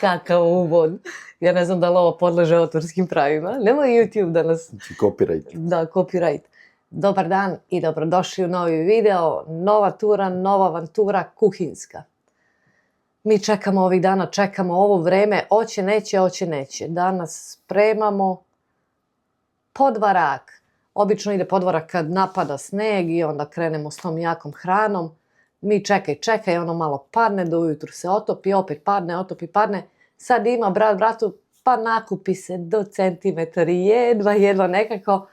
Kakav uvod. Ja ne znam da li ovo podleže autorskim pravima. Nema YouTube da nas... Copyright. Da, copyright. Dobar dan i dobrodošli u novi video. Nova tura, nova avantura kuhinska. Mi čekamo ovih dana, čekamo ovo vreme. Oće, neće. Danas spremamo podvarak. Obično ide podvarak kad napada sneg i onda krenemo s tom jakom hranom. Mi čekaj, ono malo padne, do ujutru se otopi, opet padne, padne. Sad ima bratu, pa nakupi se do centimetar i jedva nekako,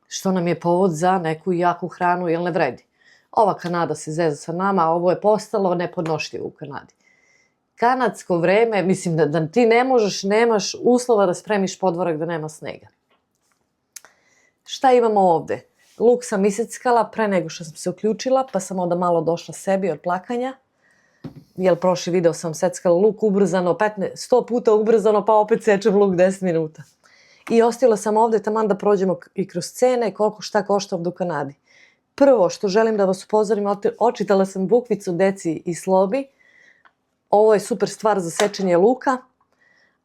što nam je povod za neku jaku hranu, jel ne vredi. Ova Kanada se zeza sa nama, a ovo je postalo nepodnošljivo u Kanadi. Kanadsko vreme, mislim da ti nemaš uslova da spremiš podvorak da nema snega. Šta imamo ovde? Luk sam iseckala pre nego što sam se uključila, pa sam onda malo došla sebi od plakanja. Jer prošli video sam seckala luk ubrzano, 100 puta ubrzano, pa opet sečem luk 10 minuta. I ostavila sam ovde taman da prođemo i kroz cene, koliko šta košta ovdje u Kanadi. Prvo što želim da vas upozorim, očitala sam bukvicu deci i Slobi. Ovo je super stvar za sečenje luka,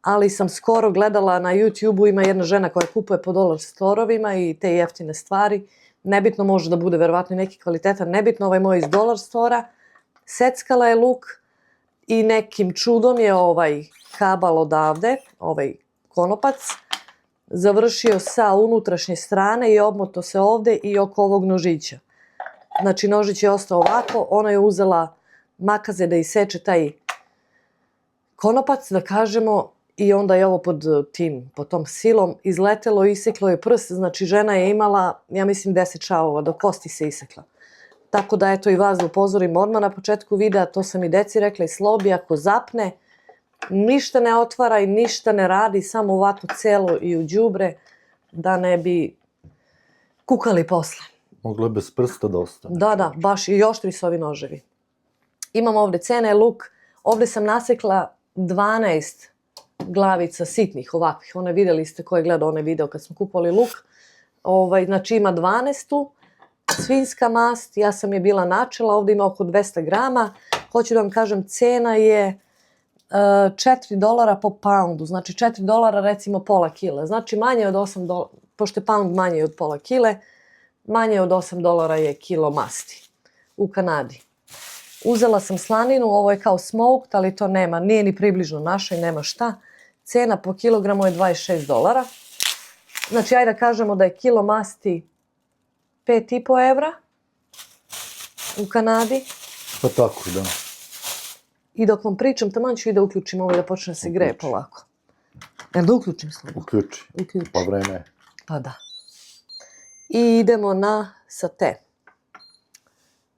ali sam skoro gledala na YouTube-u, ima jedna žena koja kupuje po dolar storovima i te jeftine stvari. Nebitno, može da bude verovatno i neki kvalitetan, nebitno, ovaj moj iz dolar stora. Seckala je luk i nekim čudom je ovaj kabal odavde, ovaj konopac, završio sa unutrašnje strane i obmoto se ovde i oko ovog nožića. Znači nožić je ostao ovako, ona je uzela makaze da iseče taj konopac, da kažemo, i onda je ovo pod tom silom izletelo, iseklo je prst, znači žena je imala, ja mislim, 10 šavova, do kosti se isekla. Tako da eto i vas da upozorim odmah na početku videa, to sam i deci rekla i Slobi, ako zapne, ništa ne otvara i ništa ne radi, samo ovako celo i u đubre, da ne bi kukali posle. Moglo je bez prsta da ostane. Da, baš i oštri su ovi noževi. Imam ovde cene, luk, ovde sam nasekla 12 glavica sitnih ovakvih, one vidjeli ste ko je gledao onaj video kad smo kupovali luk, znači ima 12, svinjska mast, ja sam je bila načela, ovdje ima oko 200 grama, hoću da vam kažem, cena je $4 po poundu, znači $4 recimo pola kile, znači manje od $8, pošto je pound manje od pola kile, manje od $8 je kilo masti u Kanadi. Uzela sam slaninu, ovo je kao smoked, ali to nema, nije ni približno našoj, nema šta. Cena po kilogramu je $26. Znači, ajde da kažemo da je kilo masti 5,5 evra u Kanadi. Pa tako, da. I dok vam pričam, taman ću i da uključim ovo da počne se greje polako. Jel da uključim slovo? Uključi. Pa vreme je. Pa da. I idemo na sate.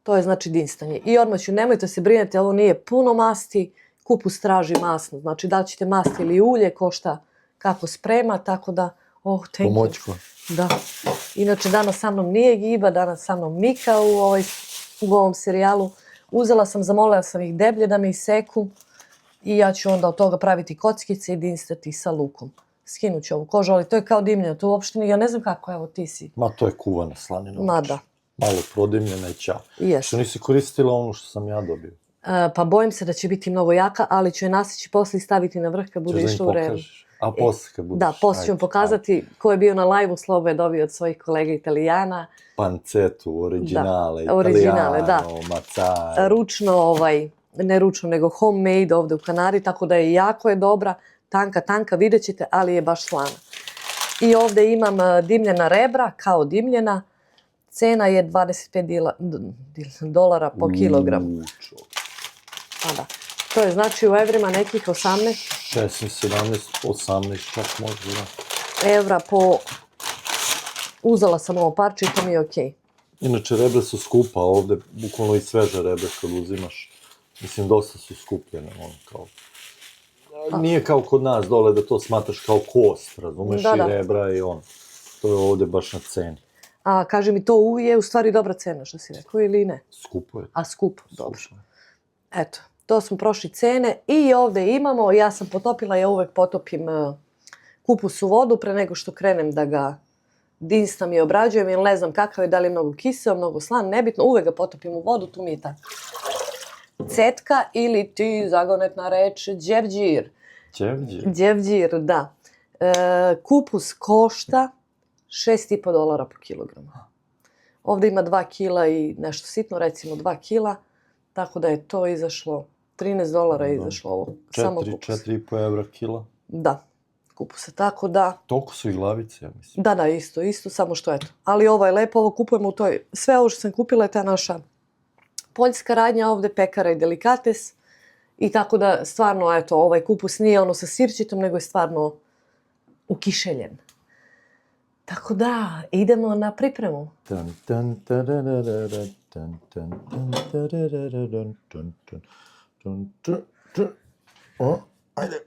To je znači dinstanje. I odmah ću, nemojte se brinuti, ovo nije puno masti, kupus traži masno. Znači da ćete mast ili ulje, košta kako sprema, tako da... Pomoćko. Da. Inače, danas sa mnom nije Giba, danas sa mnom Mika u ovom serijalu. Zamolila sam ih deblje da me iseku i ja ću onda od toga praviti kockice i dinstati sa lukom. Skinut ću ovu kožu, ali to je kao dimljeno, to uopšte nije, ja ne znam kako, evo ti si. Ma to je kuvana slanina. Ma da. Malo prodimljena i čao. Što nisi koristila ono što sam ja dobio? Pa bojim se da će biti mnogo jaka, ali ću je nasići posle i staviti na vrh kad bude išlo u redu. A posle kad budeš? Da, posle ću vam pokazati ko je bio na live-u, Slobo je dobio od svojih kolega Italijana. Pancetu, originale, da. Macare. Ručno, ne ručno, nego homemade ovde u Kanadi, tako da je jako je dobra, tanka, vidjet ćete, ali je baš slana. I ovde imam dimljena rebra, kao dimljena. Cena je $25 po kilogramu. Pa da. To je znači u evrima nekih 18... 16, 17, 18, čak možda. Evra po... Uzela sam ovo parče i to mi je okej. Inače, rebre su skupa ovde, bukvalno i sveže rebre kad uzimaš. Mislim, dosta su skupljene, ono kao... Nije kao kod nas dole da to smatraš kao kost, razumeš, i rebra i ono. To je ovde baš na ceni. A kaži mi, to je u stvari dobra cena, što si rekao, ili ne? Skupo je. A skupo, dobro. Eto, to smo prošli cene i ovde imamo, ja sam potopila, ja uvek potopim kupus u vodu pre nego što krenem da ga dinstam i obrađujem, jer ne znam kakav je, da li je mnogo kiseo, mnogo slan, nebitno, uvek ga potopim u vodu, tu mi je tako. Cetka ili ti zagonetna reč đevđir. Đevđir, da. Kupus košta $6,5 po kilogramu. Ovdje ima 2 kila i nešto sitno, recimo 2 kila, tako da je to izašlo, $13 je izašlo ovo. 4,5 evra kila. Da, kupusa, tako da... Toliko su i glavice, ja mislim. Da, isto, samo što eto. Ali ovo je lepo, ovo kupujemo u toj... Sve ovo što sam kupila je ta naša poljska radnja, ovdje pekara i delikates. I tako da, stvarno, eto, ovaj kupus nije ono sa sirćitom, nego je stvarno ukišeljen. Tako da, idemo na pripremu. Ajde.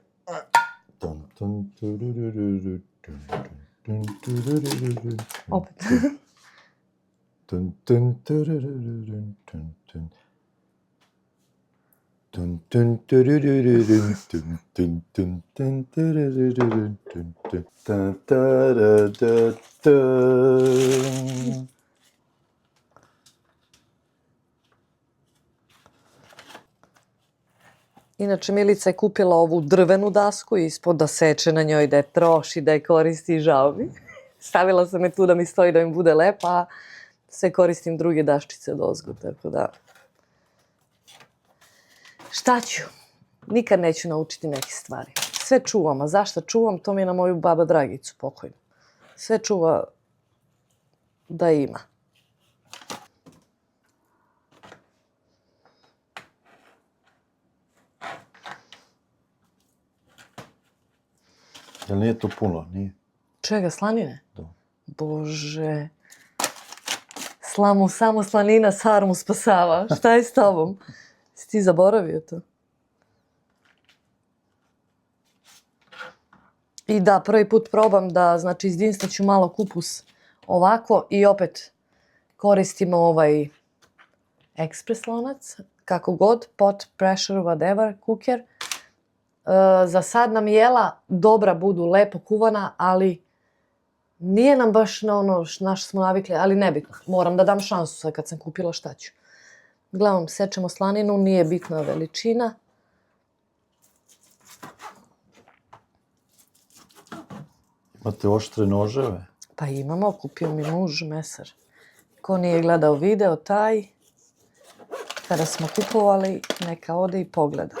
Opet. Inače, Milica je kupila ovu drvenu dasku ispod da seče na njoj, da je troši, da je koristi, žao mi. Stavila sam je tu da mi stoji da mi bude lepa, a sve koristim druge daščice od ozgo, tako da... Šta ću? Nikad neću naučiti neke stvari. Sve čuvam, a zašto čuvam? To mi je na moju baba Dragicu pokojnu. Sve čuva da ima. Jel nije to puno, nije? Čega, slanine? Da. Bože. Slamu, samo slanina sarmu spasava. Šta je s tobom? Si ti zaboravio to? I da, prvi put probam da, znači, izdinstaću malo kupus ovako i opet koristimo ovaj ekspres lonac, kako god, pot, pressure, whatever, cooker. Za sad nam jela dobra budu, lepo kuvana, ali nije nam baš na ono na što smo navikli, ali nebitno. Moram da dam šansu sad kad sam kupila šta ću. Uglavnom, sečemo slaninu, nije bitna veličina. Imate oštre noževe? Pa imamo, kupio mi muž mesar. Ko nije gledao video, taj, kada smo kupovali, neka ode i pogleda.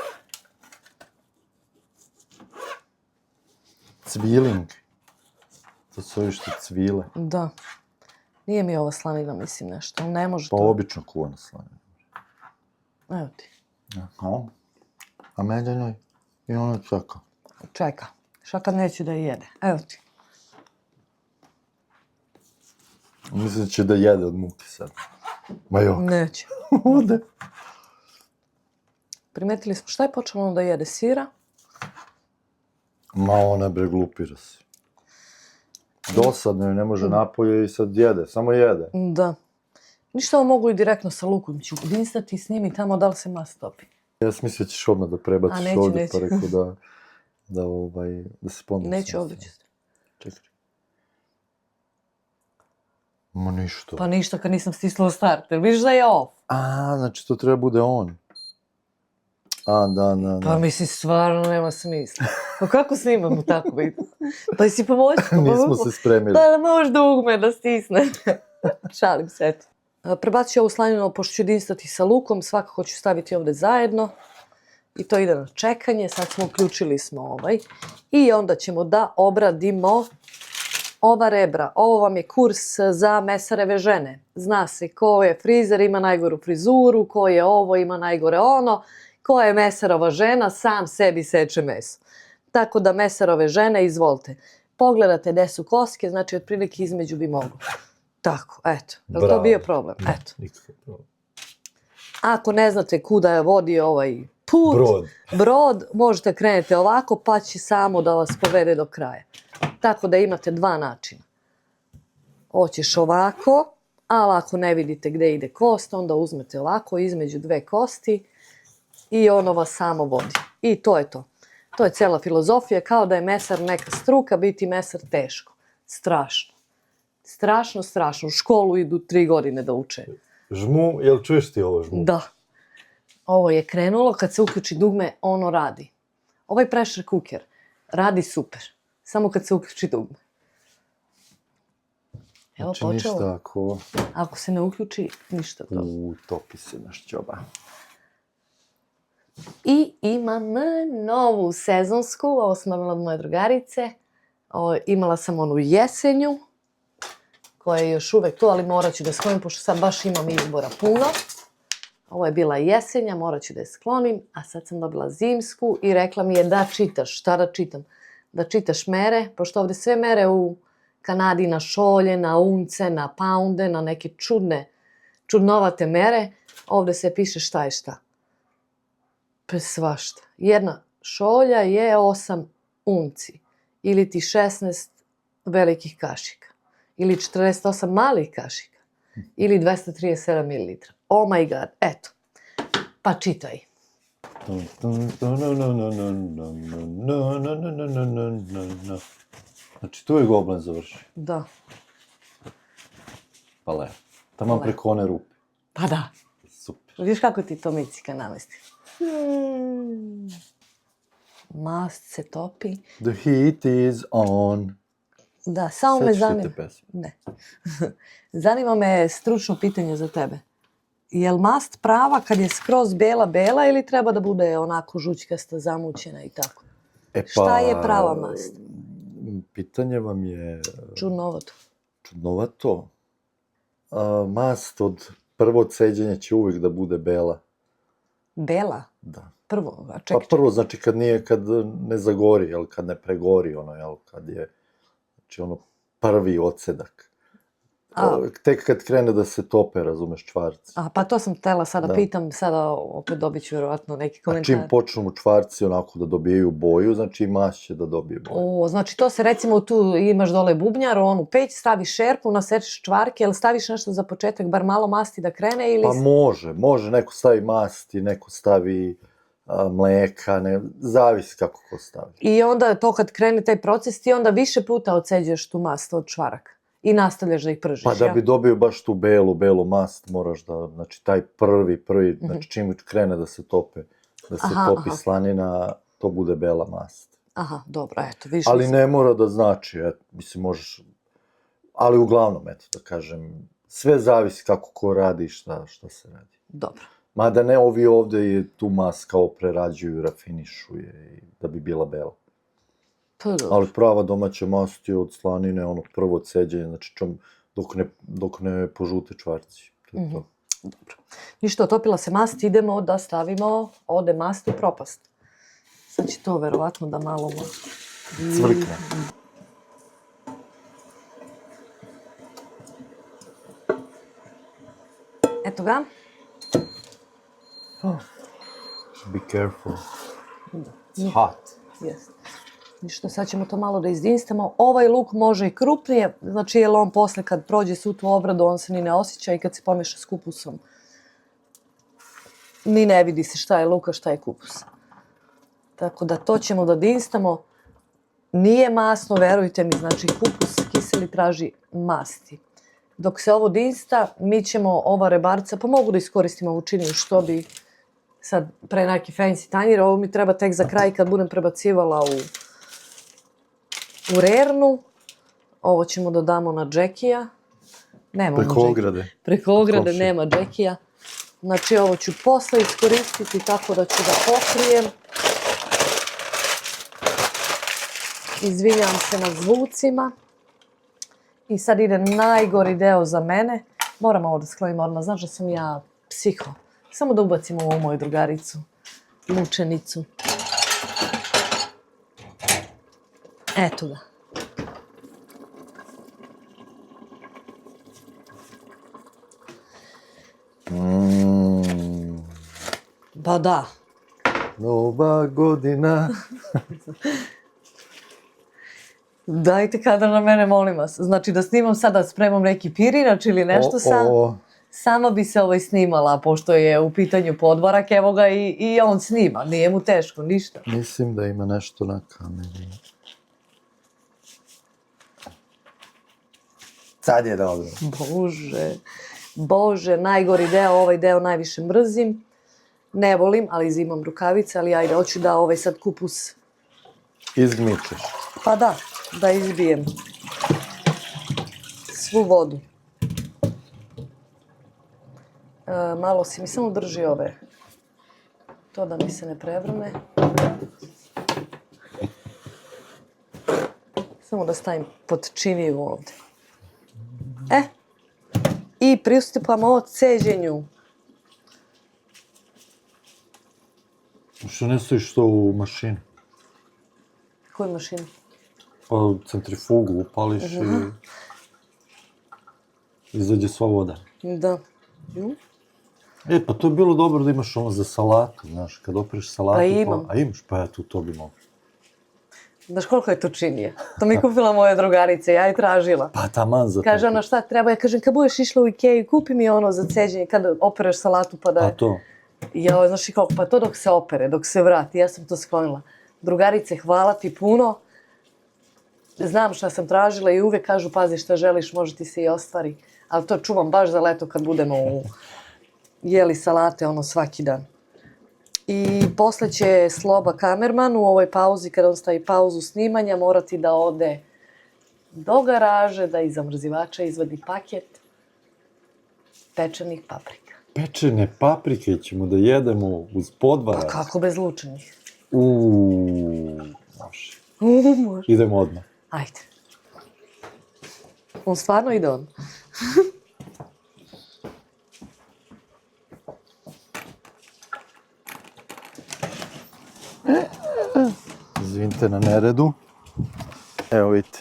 Cviling. To su ovi što cvile. Da. Nije mi ova slanina, mislim, nešto. Ne može Pa to. obično kuvana slanina. Evo ti. Aha. A Medjanoj? I ona čeka. Čeka. Šta kad neću da je jede? Evo ti. Mislim da će da jede od muke sad. Ma jok. Neće. Ode. Primetili smo šta je počelo da jede? Sira? Ma ona bre glupira se. Dosadno je, ne može napolje i sad jede, samo jede. Da. Ništa ovo mogu i direktno sa lukom. Ću instati s njim i tamo da li se mas topi. Ja sam mislio da ćeš odmah da prebaciš neću, ovdje, neću. pa rekao da se ponovno. Neću ovdje ću. Čekaj. Ma ništa. Pa ništa kad nisam stisla starter. Vidiš da je off. A, znači to treba bude on. A, da. Pa mislim, stvarno nema smisla. Pa kako snimamo tako vidio? Pa si pomoći? Nismo se spremili. Da možeš dugme da stisne. Šalim se, eto. Prebacit ću ovu slaninu, pošto ću dinstati sa lukom, svakako ću staviti ovdje zajedno. I to ide na čekanje, sad smo uključili ovaj. I onda ćemo da obradimo ova rebra. Ovo vam je kurs za mesareve žene. Zna se ko je frizer, ima najgoru frizuru, ko je ovo, ima najgore ono. Ko je mesarova žena, sam sebi seče meso. Tako da mesarove žene, izvolite. Pogledate gde su koske, znači otprilike između bi moglo. Tako, eto. Je li to bio problem? Eto. Nikakav problem. Ako ne znate kuda vodi ovaj put, brod, možete krenete ovako, pa će samo da vas povede do kraja. Tako da imate dva načina. Hoćeš ovako, ali ako ne vidite gde ide kost, onda uzmete ovako između dve kosti i ono vas samo vodi. I to je to. To je cijela filozofija, kao da je mesar neka struka, biti mesar teško. Strašno. Strašno, strašno. U školu idu 3 godine da uče. Žmu, jel čuješ ti ovo žmu? Da. Ovo je krenulo, kad se uključi dugme, ono radi. Ovaj pressure cooker radi super. Samo kad se uključi dugme. Evo, Znači počelo. ništa Ako se ne uključi, ništa to. Utopi se naš ćoba. I imam novu sezonsku, ovo sam dobila od moje drugarice. Imala sam onu jesenju, koja je još uvek tu, ali morat ću da sklonim, pošto sad baš imam izbora puno. Ovo je bila jesenja, morat ću da je sklonim, a sad sam dobila zimsku i rekla mi je da čitaš. Šta da čitam? Da čitaš mere, pošto ovde sve mere u Kanadi na šolje, na unce, na pounde, na neke čudnovate mere. Ovde se piše šta je šta. Pa svašta. Jedna šolja je 8 unci. Ili ti 16 velikih kašika. Ili 48 malih kašika. Ili 237 ml. Oh my god, eto. Pa čitaj. Znači, tu je Goblen završio. Da. Pa lepo. Tamo preko one rupe. Pa da. Super. Vidiš kako ti to Micika namesti. Mast se topi. The heat is on. Da, samo me zanima. Sećate pesmu? Ne. Zanima me stručno pitanje za tebe. Je li mast prava kad je skroz bela ili treba da bude onako žućkasta, zamućena i tako? Šta je prava mast? Pitanje vam je... Čudnovato. Čudnovato. Mast od prvog ceđenja će uvijek da bude bela. Bela? Da. Prvo, a čekaj. Pa prvo, znači kad ne zagori, jel, kad ne pregori, ono, jel, kad je, znači ono, prvi odsedak. Tek kad krene da se tope, razumeš, čvarci. Pa to sam htjela sada pitam, sada opet dobit ću vjerovatno neki komentar. A čim počnu čvarci onako da dobijaju boju, znači i mast će da dobije boju. Znači to se recimo tu imaš dole bubnjar, onu peć, staviš šerpu, nasečeš čvarke, ili staviš nešto za početak, bar malo masti da krene ili... Pa može, neko stavi masti, neko stavi mleka, zavisi kako ko stavi. I onda to kad krene taj proces, ti onda više puta odceđuješ tu mast od čvaraka. I nastavljaš da ih pržiš, Pa da bi dobio baš tu belu mast, moraš da, znači taj prvi, znači čim krene da se tope, da se topi slanina, to bude bela mast. Aha, dobro, eto, više. Ali ne mora da znači, mislim, možeš, ali uglavnom, eto, da kažem, sve zavisi kako ko radi i šta se radi. Dobro. Mada ne, ovi ovde je tu mast kao prerađuju, rafinišu je, da bi bila bela. Ali prava domaća mast je od slanine, ono prvo ceđenje, znači dok ne požute čvarci. To je to. Dobro. Ništa, otopila se mast, idemo da stavimo ovde mast u propast. Sad će to verovatno da malo... Cvrkne. Eto ga. Be careful. It's hot. Jeste. Ništa, sad ćemo to malo da izdinstamo. Ovaj luk može i krupnije, znači jer on posle kad prođe svu tu obradu, on se ni ne osjeća i kad se pomeša s kupusom. Ni ne vidi se šta je luk, a šta je kupus. Tako da to ćemo da dinstamo. Nije masno, verujte mi, znači kupus kiseli traži masti. Dok se ovo dinsta, mi ćemo ova rebarca, pa mogu da iskoristim ovu činiju što bi sad pre neki fancy tanjir, ovo mi treba tek za kraj kad budem prebacivala u rernu. Ovo ćemo da damo na džekija. Preko ograde. Preko ograde nema džekija. Znači ovo ću posle iskoristiti tako da ću da pokrijem. Izvinjam se na zvucima. I sad ide najgori deo za mene. Moram ovo da sklonim odmah. Znaš da sam ja psiho. Samo da ubacimo ovu moju drugaricu. Mučenicu. Eto ga. Pa da. Nova godina. Dajte kadar na mene, molim vas. Znači da snimam sada, spremam neki pirinač ili nešto sama bi se snimala, pošto je u pitanju podvorak, evo ga i on snima, nije mu teško, ništa. Mislim da ima nešto na kameri. Sad je dobro. Bože, najgori deo, ovaj deo najviše mrzim. Ne volim, ali imam rukavice, ali ajde, hoću da sad kupus... Izgmičeš. Pa da izbijem svu vodu. Malo si mi samo drži ove. To da mi se ne prevrne. Samo da stavim pod činiju ovde. I pristupamo ceđenju. Što ne stojiš to u mašini? Koju mašinu? Pa centrifugu upališ i izađe sva voda. Da. Pa to je bilo dobro da imaš ono za salatu, znaš, kad opereš salatu... Pa imam. A imaš, pa eto, to bi moglo. Znaš koliko je to činije? To mi kupila moja drugarica, ja je tražila. Pa taman za to. Kaže ona šta treba, ja kažem kad budeš išla u Ikeju, kupi mi ono za ceđenje, kad opereš salatu pa da... Pa to. Ja, znaš i kako, pa to dok se opere, dok se vrati, ja sam to sklonila. Drugarice, hvala ti puno. Znam šta sam tražila i uvek kažu, pazi šta želiš, može ti se i ostvari. Ali to čuvam baš za leto kad budemo jeli salate ono svaki dan. I posle će Sloba kamerman u ovoj pauzi, kada on stavi pauzu snimanja, morati da ode do garaže, da iz zamrzivača izvadi paket pečenih paprika. Pečene paprike ćemo da jedemo uz podvarac. Pa kako bez lučenih? Može. Može. Idemo odmah. Ajde. On stvarno ide on. Izvinite na neredu. Evo vidite.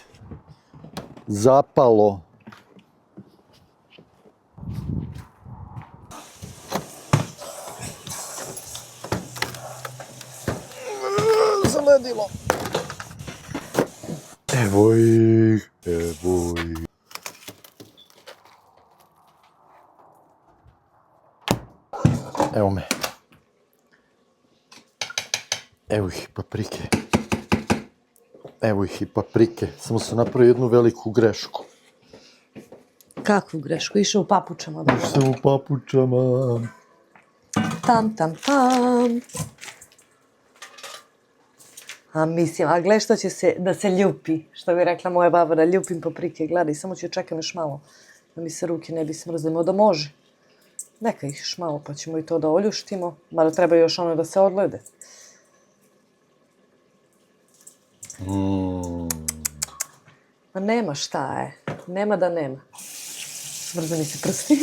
Zapalo. Zaledilo. Evo ih. Evo me. Evo ih i paprike. Samo sam napravio jednu veliku grešku. Kakvu grešku? Išao u papučama. Išao sam u papučama. Tam. A gle što će da se ljupi. Što bi rekla moja baba, da ljupim paprike. Gledaj, samo ću čekam još malo. Da mi se ruke ne bi smrzlimo, da može. Neka ih još malo, pa ćemo i to da oljuštimo. Mada treba još ono da se odlede. Ma nema šta Nema da nema. Smrze mi se prsti.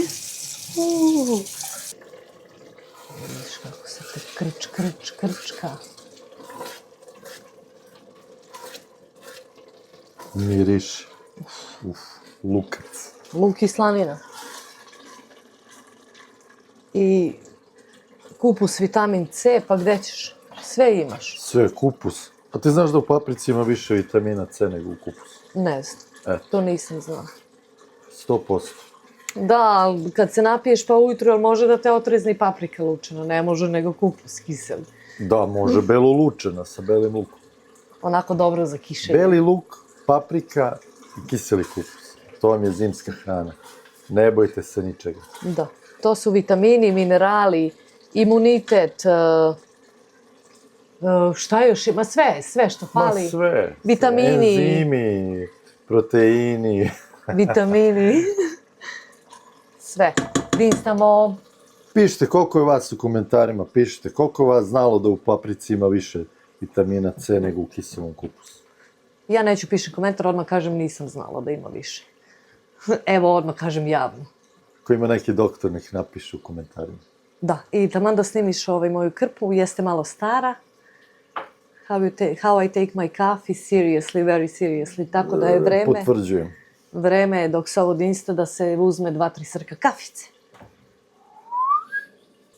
Vidiš kako se te krčka. Miriš. Lukac. Luk i slanina. I kupus vitamin C, pa gde ćeš? Sve imaš. Sve, kupus. A ti znaš da u paprici ima više vitamina C nego u kupusu? Ne znam. To nisam znala. 100%. Da, ali kad se napiješ pa ujutru, jel može da te otrezni paprika lučena? Ne može, nego kupus kiseli. Da, može belo lučena sa belim lukom. Onako dobro za kišenje. Beli luk, paprika i kiseli kupus. To vam je zimska hrana. Ne bojte se ničega. Da, to su vitamini, minerali, imunitet, šta još ima? Sve što fali. Ma sve. Vitamini. Enzimi, proteini. Vitamini. Sve. Dinstamo. Pišite koliko je vas u komentarima, pišite koliko vas znalo da u paprici ima više vitamina C nego u kiselom kupusu. Ja neću pišem komentar, odmah kažem nisam znala da ima više. Evo, odmah kažem javno. Ako ima neki doktor, nek napiše u komentarima. Da, i taman da snimiš moju krpu, jeste malo stara. How I take my coffee seriously, very seriously. Tako da je vreme... Potvrđujem. Vreme je dok se ovo dinsta da se uzme 2-3 srka kafice.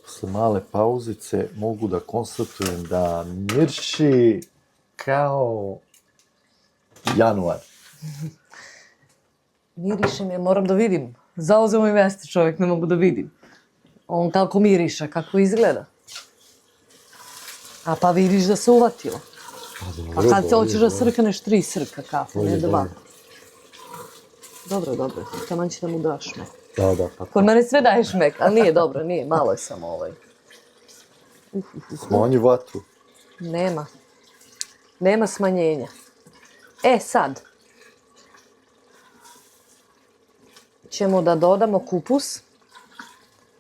Posle male pauzice mogu da konstatujem da mirši kao januar. Mirišem je, moram da vidim. Zauzeo mi mjesto čovjek, ne mogu da vidim. On kako miriše, kako izgleda. A pa vidiš da se uvatilo. A kad se hoćeš da srkaneš 3 srka kafe, ne 2. Dobro, taman će da mu daš mek. Da, pa Kod mene sve daješ mek, ali nije dobro, nije, malo je samo ovaj. smanji vatru. Nema smanjenja. Sad ćemo da dodamo kupus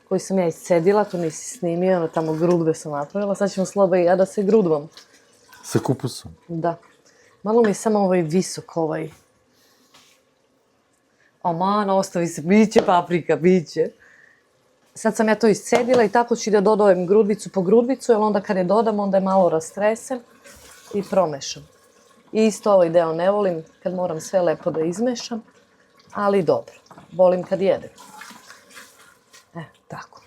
koji sam ja iscedila, to nisi snimio, ono tamo grudve sam napravila. Sad ćemo Sloba i ja da se grudvam. Sa kupusom? Da. Malo mi je samo ovaj visok, Aman, ostavi se, biće paprika, biće. Sad sam ja to iscedila i tako ću da dodajem grudvicu po grudvicu, jer onda kad je dodam, onda je malo rastresem i promešam. I isto ovaj deo ne volim, kad moram sve lepo da izmešam, ali dobro, volim kad jedem. Tako.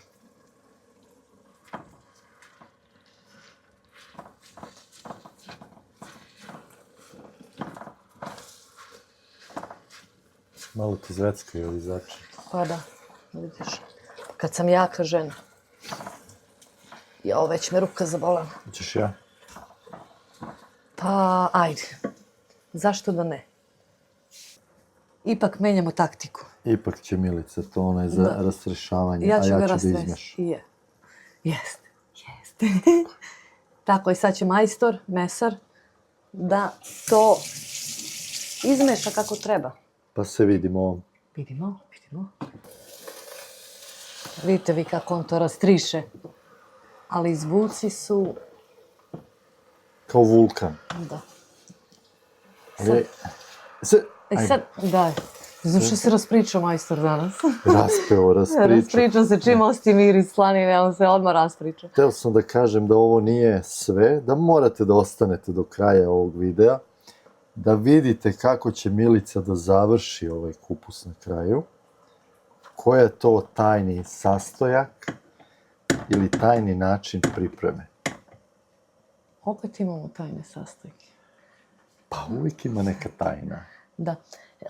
Malo ti zveckaju ovi začin. Pa da, vidiš. Kad sam jaka žena. Jao, već me ruka zabolela. Hoćeš ja? Pa, ajde. Zašto da ne? Ipak menjamo taktiku. Ipak će Milica to onaj za rastrešavanje, a ja ću da izmeš. Jeste. Tako i sad će majstor, mesar, da to izmeša kako treba. Pa se vidimo ovom. Vidimo. Vidite vi kako on to rastriše. Ali zvuci su... Kao vulkan. Da. Sad, daj. Znam što se raspričao majstor danas. Raspričao se čim osti miris slanine, on se odmah raspričao. Hteo sam da kažem da ovo nije sve, da morate da ostanete do kraja ovog videa, da vidite kako će Milica da završi ovaj kupus na kraju, koji je to tajni sastojak ili tajni način pripreme. Opet imamo tajne sastojke. Pa uvijek ima neka tajna. Da.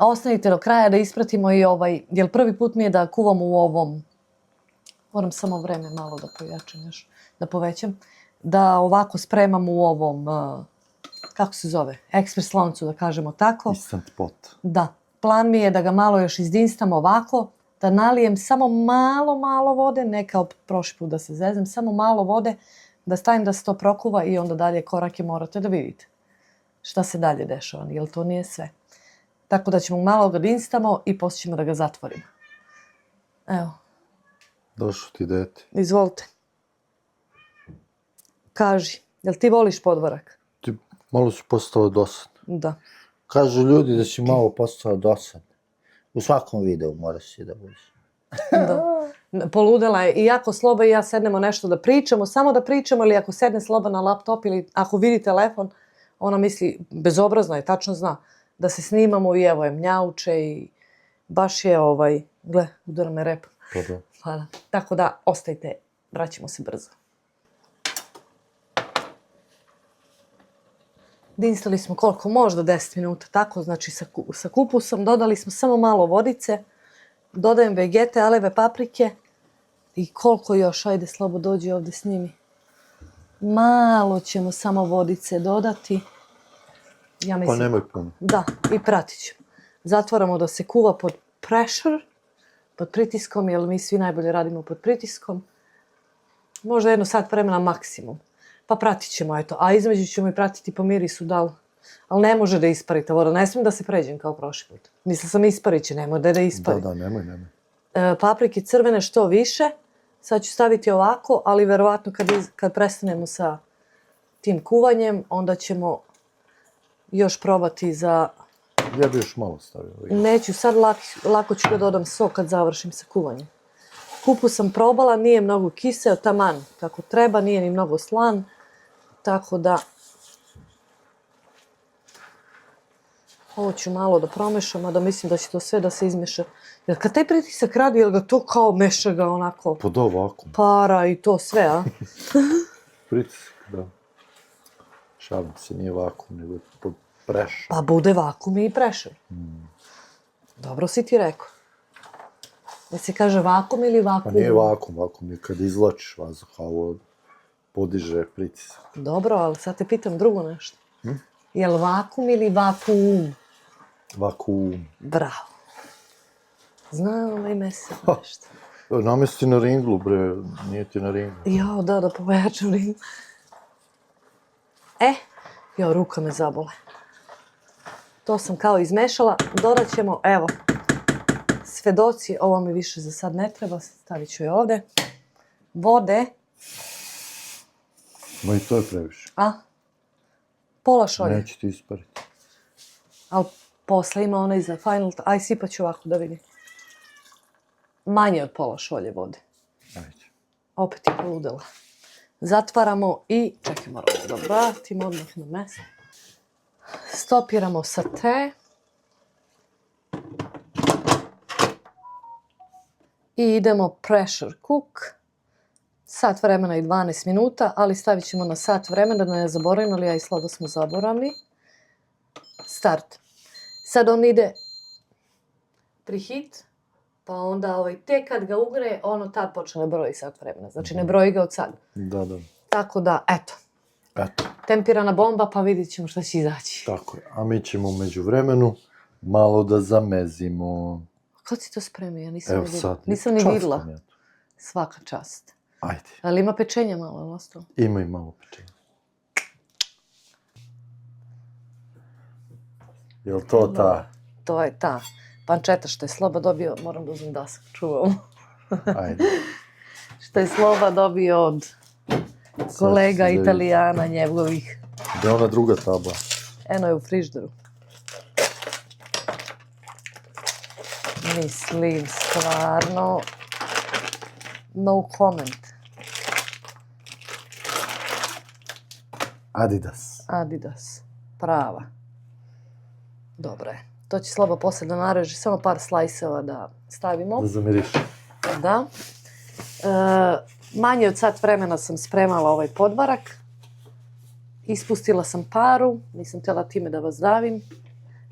Ostanite do kraja da ispratimo i jer prvi put mi je da kuvam u ovom, moram samo vreme malo da pojačam još, da povećam, da ovako spremam u ovom, kako se zove, ekspres loncu, da kažemo tako. Instant pot. Da. Plan mi je da ga malo još izdinstam ovako, da nalijem samo malo vode, ne kao prošli put da se zezem, samo malo vode, da stavim da se to prokuva i onda dalje korake morate da vidite šta se dalje dešava, jer to nije sve. Tako da ćemo malo ga dinstamo i poslije ćemo da ga zatvorimo. Evo. Došlo ti dete. Izvolite. Kaži, jel ti voliš podvorak? Ti malo si postao dosadno. Da. Kažu ljudi da si malo postao dosadno. U svakom videu moraš i da budiš. Da. Poludela je. I ako Sloba i ja sednemo nešto da pričamo, samo da pričamo, ili ako sedne Sloba na laptop ili ako vidi telefon, ona misli, bezobrazno je, tačno zna, da se snimamo i evo je mnjauče i baš je gle, udara me rep. Pa da. Hvala. Tako da, ostajte, vraćamo se brzo. Dinstali smo koliko? Možda 10 minuta, tako, znači sa kupusom. Dodali smo samo malo vodice. Dodajem vegete, aleve, paprike. I koliko još, ajde Slobo, dođi ovdje s njimi. Malo ćemo samo vodice dodati. Ja mislim, Pa nemoj puno. Da, i pratit ćemo. Zatvaramo da se kuva pod pressure, pod pritiskom, jer mi svi najbolje radimo pod pritiskom. Možda 1 sat vremena maksimum. Pa pratit ćemo, eto. A između ćemo i pratiti po mirisu dal. Ali ne može da ispari ta voda. Ne smijem da se pređem kao prošli put. Mislila sam isparit će, nemoj da ispari. Da, nemoj. Paprike crvene što više. Sad ću staviti ovako, ali verovatno kad prestanemo sa tim kuvanjem, onda ćemo još probati za... Ja bi još malo stavio. Neću, sad lako ću da dodam sok kad završim sa kuvanjem. Kupus sam probala, nije mnogo kiseo, taman kako treba, nije ni mnogo slan, tako da ovo ću malo da promešam, a da mislim da će to sve da se izmeša. Jer kad taj pritisak radi, jel ga to kao meša ga onako Pa da, ovako. para i to sve, a? Pritisak, da. Šalim se, nije vakum, nego pod pressure. Pa bude vakum i pressure. Dobro si ti rekao. Da se kaže vakum ili Pa vakuum? nije vakum, vakum je kad izvlačiš vazduh, a ovo podiže pritisak. Dobro, ali sad te pitam drugo nešto. Je li vakum ili vakuum? Vakuum. Bravo. Znam ime se nešto. Namesti na ringlu, bre, nije ti na ringlu. Jao, da pojačam ring. Jao, ruka me zabole. To sam kao izmešala. Dodat ćemo, evo, svedoci, ovo mi više za sad ne treba, stavit ću je ovde. Vode. Ma i to je previše. Pola šolje. Neće ti ispariti. Ali posle ima onaj za final, aj sipat ću ovako da vidim. Manje od pola šolje vode. Ajde. Opet je poludela. Zatvaramo i čekaj, moramo da vratimo odmah na mesto. Stopiramo sa te. I idemo pressure cook. Sat vremena i 12 minuta, ali stavit ćemo na sat vremena da ne zaboravimo, ali ja i Slobo smo zaboravili. Start. Sad on ide preheat, pa onda tek kad ga ugreje, ono tad počne da broji sat vremena. Znači ne broji ga od sad. Da. Tako da, eto. Eto, Tempirana bomba, pa vidit ćemo šta će izaći. tako je. A mi ćemo umeđu vremenu malo da zamezimo. Kad si to spremio? Ja nisam Evo ni sad. videla. Nisam ni čast videla. vam je to. Svaka čast. Ajde. Ali ima pečenja malo, ali ostalo? Ima i malo pečenja. Jel to ta? To je ta pančeta što je Sloba dobio, moram da uzmem dasak, čuvam. Ajde. Što je Sloba dobio od kolega Sad ću da Italijana njegovih. Gde je ona druga tabla? Eno je u frižderu. Mislim, stvarno, no comment. Adidas. Prava. Dobro je. To će Sloba posle da nareži, samo par slajseva da stavimo. Da zamiriš. Da. Manje od sat vremena sam spremala ovaj podvarak. Ispustila sam paru, nisam htjela time da vas davim.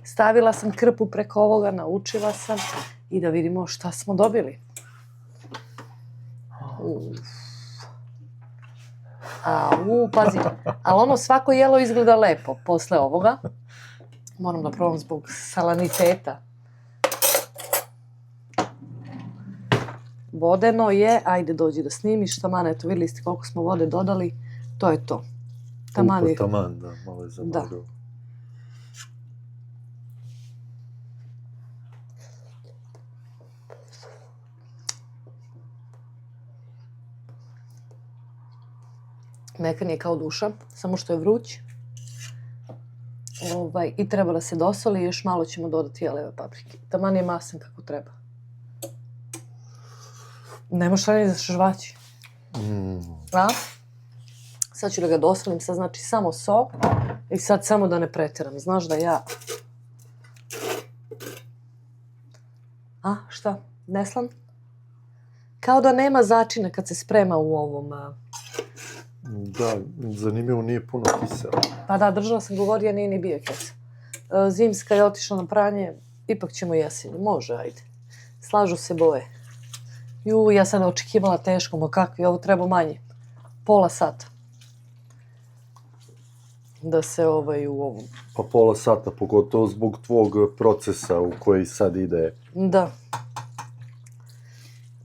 Stavila sam krpu preko ovoga, naučila sam i da vidimo šta smo dobili. Pazi. Ali ono svako jelo izgleda lepo posle ovoga. Moram da probam zbog salaniteta. Vodeno je, ajde dođi da snimiš, taman, eto vidjeli ste koliko smo vode dodali, to je to. Taman je. Taman, da, malo je zamagao. Mekan je kao duša, samo što je vruć. I treba da se dosoli i još malo ćemo dodati jeleve paprike. Taman je masan kako treba. Nemo šta ni za šžvaći. Sad ću da ga dosolim, sad znači samo so i sad samo da ne pretjeram. Znaš da ja... Šta? Neslan? Kao da nema začina kad se sprema u ovom... Da, zanimljivo, nije puno kisela. Pa da, držala sam govorija, nije ni bio kesa. Zimska je otišla na pranje, ipak ćemo jesenju. Može, ajde. Slažu se boje. Ja sam očekivala teško, ma kakvi, ovo treba manje. Pola sata. Da se u ovom... Pa pola sata, pogotovo zbog tvog procesa u koji sad ide. Da.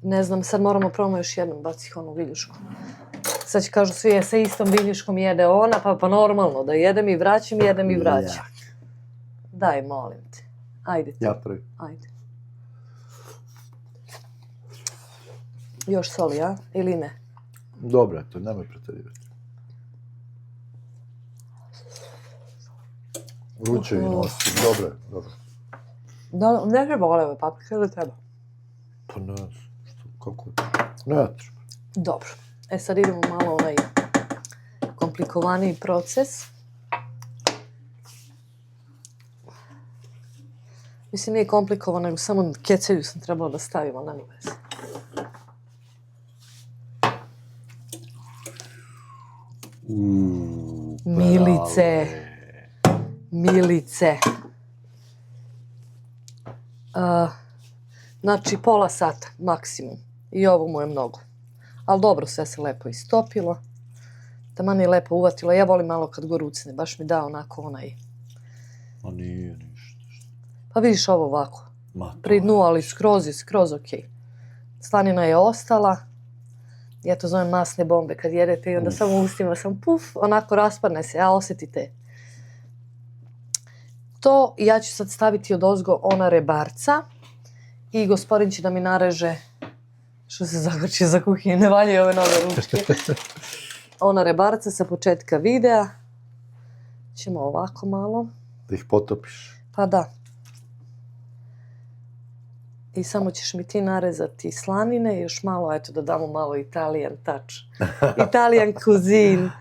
Ne znam, sad moramo probamo još jednom baciti onu viljušku. Sad će kažu svi, sa istom viljuškom jede ona, pa normalno, da jedem i vraćam, jedem i vraćam. Daj, molim te. Ajde. Ja prvi. Ajde. Još soli, a? Ili ne? Dobro, to nemoj preterivati. Vruće i nosi. Dobro. Da, ne treba oleve paprike, ili treba? Pa ne znam, kako je? Ne treba. Dobro. Sad idemo malo onaj komplikovaniji proces. Mislim, nije komplikovan, nego samo kecelju sam trebala da stavimo na veze. Milice. Znači, pola sata, maksimum. I ovo mu je mnogo. Ali dobro, sve se lepo istopilo. Taman je lepo uvatilo. Ja volim malo kad gorucne. Baš mi da onako onaj... A nije ništa. Pa vidiš ovo ovako. Ma to Pri dnu, je. ali skroz okej. Slanina je ostala. Ja to zovem masne bombe kad jedete i onda samo u ustima sam puf, onako raspadne se, a osjetite. To ja ću sad staviti odozgo ona rebarca i gospodin će da mi nareže, što se zagrči za kuhinju, ne valjaju ove nove ručke. Ona rebarca sa početka videa. Ćemo ovako malo. Da ih potopiš. Pa da. I samo ćeš mi ti narezati slanine i još malo, eto da damo malo Italian touch. Italian cuisine.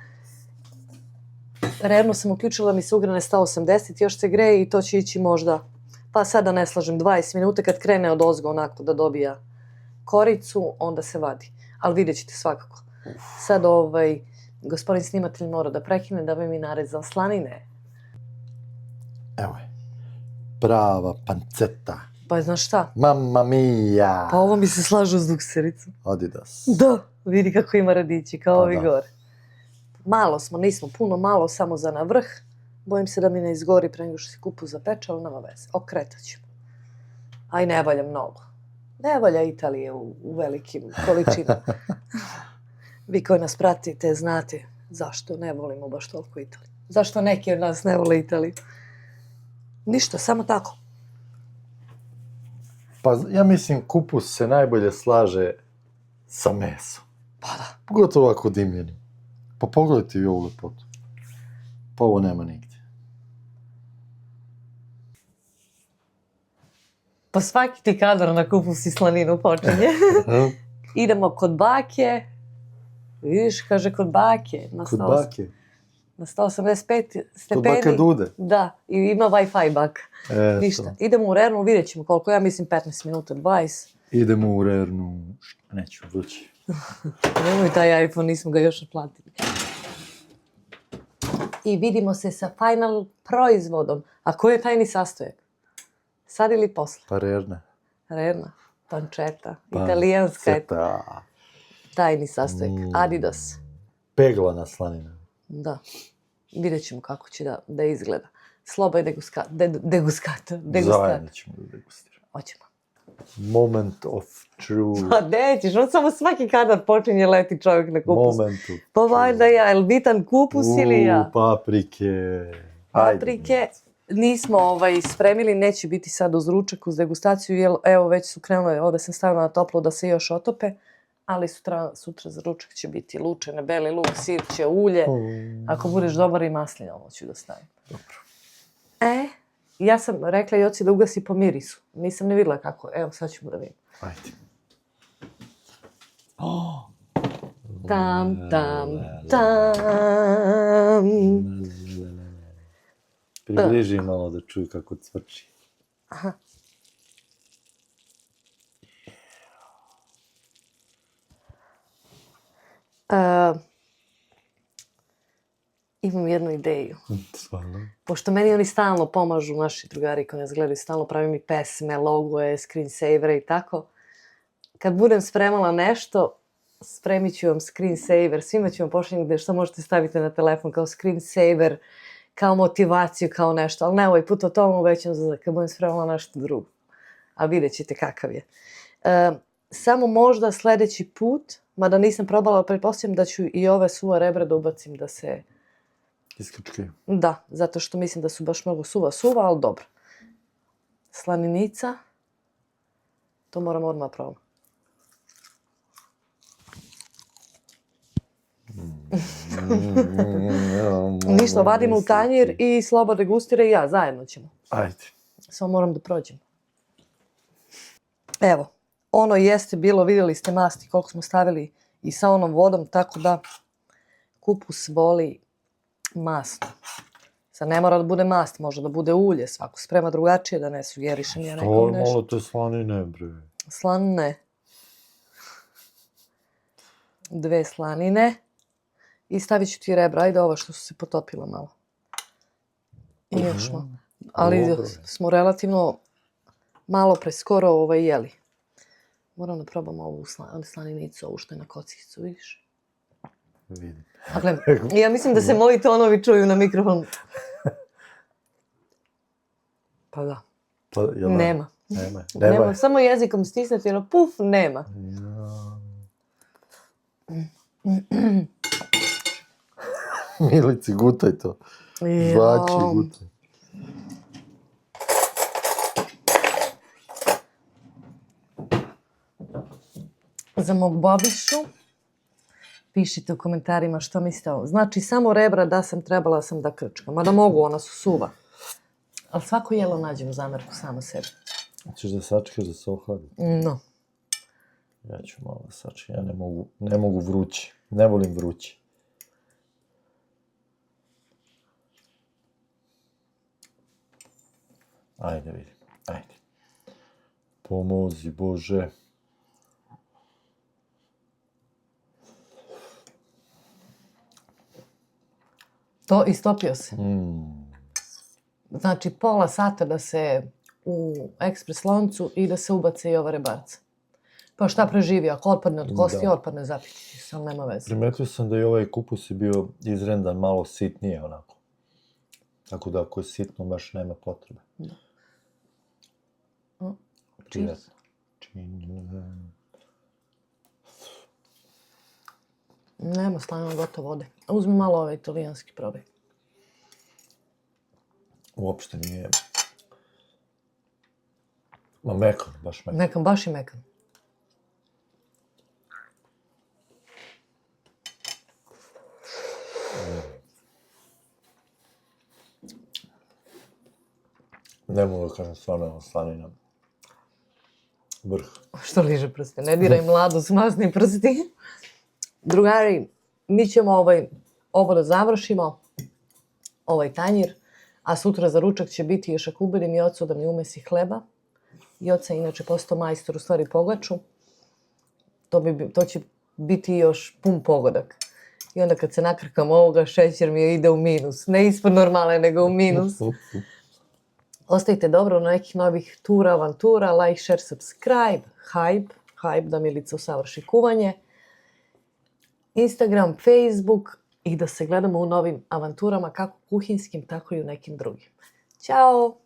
Revno sam uključila, mi se ugrane 180, još se greje i to će ići možda, pa sada ne slažem, 20 minuta kad krene od ozgo onako da dobija koricu, onda se vadi. Ali vidjet ćete svakako. Sad gospodin snimatelj mora da prekine da bi mi narezao slanine. Evo je. Prava panceta. Pa znaš šta? Mamma mia. Pa ovo mi se slažu uz duksericom. Adidas. Da, vidi kako ima radići, kao Pa ovi da. gore. Malo smo, nismo puno, malo, samo za na vrh. Bojim se da mi ne izgori pre nego što se kupu zapeče, ali nema veze. Okretat ćemo. A i ne valja mnogo. Ne valja Italije u velikim količinama. Vi koji nas pratite znate zašto ne volimo baš toliko Italiju. Zašto neki od nas ne vole Italiju. Ništa, samo tako. Pa ja mislim kupus se najbolje slaže sa mesom. Pa da. Pogotovo ovako dimljeni. Pa pogledajte i ovu lepotu. Pa ovo nema nigdje. Pa svaki ti kadar na kupus i slaninu počinje. Idemo kod bake. Vidiš, kaže kod bake. Kod bake. Na 185 stepeni. Kod bake Dude. Da, i ima Wi-Fi baka. Ništa. Idemo u Rernu, vidjet ćemo koliko, ja mislim 15 minuta, 20. Idemo u Rernu. Neću vrći. Nemoj taj iPhone, nismo ga još otplatili. I vidimo se sa final proizvodom. A koji je tajni sastojak? Sad ili posle? Pa Rerna. Rerna, pancetta, italijanska je tajni sastojak. Adidas. Peglana slanina. Da. Vidjet ćemo kako će da izgleda. Sloba je degustator. Zajedno ćemo da degustiramo. Hoćemo. Moment of true. Pa nećeš, on samo svaki kadar počinje leti čovjek na kupus. Moment of Pa valjda ja, je li bitan kupus ili ja? Paprike. Paprike nismo spremili, neće biti sad uz ručak, uz degustaciju, jer evo već su krenule, ovdje sam stavila na toplo da se još otope, ali sutra za ručak će biti lučene, beli luk, sirće, ulje. Ako budeš dobar i maslinovo ću da stavim. Dobro. Ja sam rekla Joci da ugasi po mirisu. Nisam ne vidjela kako. Evo, sad ćemo da vidim. Ajde. Tam, tam, tam. Približi malo da čuju kako cvrči. Aha. Imam jednu ideju. Stvarno. Pošto meni oni stalno pomažu, naši drugari koji nas gledaju, stalno pravi mi pesme, logoje, screensavere i tako. Kad budem spremala nešto, spremit ću vam screensaver, svima ću vam pošaljem gde što možete staviti na telefon kao screensaver, kao motivaciju, kao nešto. Ali ne ovaj put o tomu, već kad budem spremala nešto drugo. A vidjet ćete kakav je. Samo možda sledeći put, mada nisam probala, pretpostavljam da ću i ove suva rebra da ubacim da se... Iskrčke. Da, zato što mislim da su baš mnogo suva, ali dobro. Slaninica. To moram odmah probati. Ništa, vadimo u tanjir i Sloba degustira i ja, zajedno ćemo. Ajde. Samo moram da prođem. Evo, ono jeste bilo, vidjeli ste masti koliko smo stavili i sa onom vodom, tako da kupus voli masno. Sad ne mora da bude mast, može da bude ulje, svako sprema drugačije, da ne sugerišem ja nekom nešto. Malo te slanine, bre. Slanine. 2 slanine. I stavit ću ti rebra, ajde ova što su se potopila malo. I još malo. Ali smo relativno malo preskoro jeli. Moram da probam ovu slaninicu, ovu što je na kockicu, vidiš? Vidim. Dakle, ja mislim da se moji tonovi čuju na mikrofon. Pa da. Pa, jel da? Nema. Nema. Samo jezikom stisnete, ono puf, nema. Milici, gutaj to. Zvači, gutaj. Za mog babišu, pišite u komentarima što mislite ovo. Znači, samo rebra trebala sam da krčkam. Mada mogu, ona su suva. Ali svako jelo nađem zamerku samo sebi. Hoćeš da sačekaš da se ohladi? No. Ja ću malo da sačekam. Ja ne mogu vrući. Ne volim vrući. Ajde vidim. Ajde. Pomozi, Bože. To istopio se. Znači, pola sata da se u ekspres loncu i da se ubace i ova rebarca. Pa šta preživi? Ako otpadne od kosti, otpadne zapiti. Sam nema veze. Primetio sam da i ovaj kupus je bio izrendan malo sitnije onako. Tako da ako je sitno, baš nema potrebe. Da. Cheers. Nema slanina, gotovo ode. Uzmi malo ovaj italijanski probaj. Uopšte nije... Ma mekan, baš mekan. Mekan, baš i mekan. Ne mogu da kažem stvarno slanina. Vrh. Što liže prste, ne diraj mladu s masnim prsti. Drugari, mi ćemo ovo da završimo, ovaj tanjir, a sutra za ručak će biti još ako ubedim i ocu da mi umesi hleba. I oca je inače postao majstor u stvari pogaču. To će biti još pun pogodak. I onda kad se nakrkam ovoga, šećer mi ide u minus. Ne ispod normale, nego u minus. Ostajte dobro na nekih novih tura, avantura, like, share, subscribe, hype da Milica usavrši kuvanje. Instagram, Facebook i da se gledamo u novim avanturama kako kuhinskim, tako i u nekim drugim. Ćao!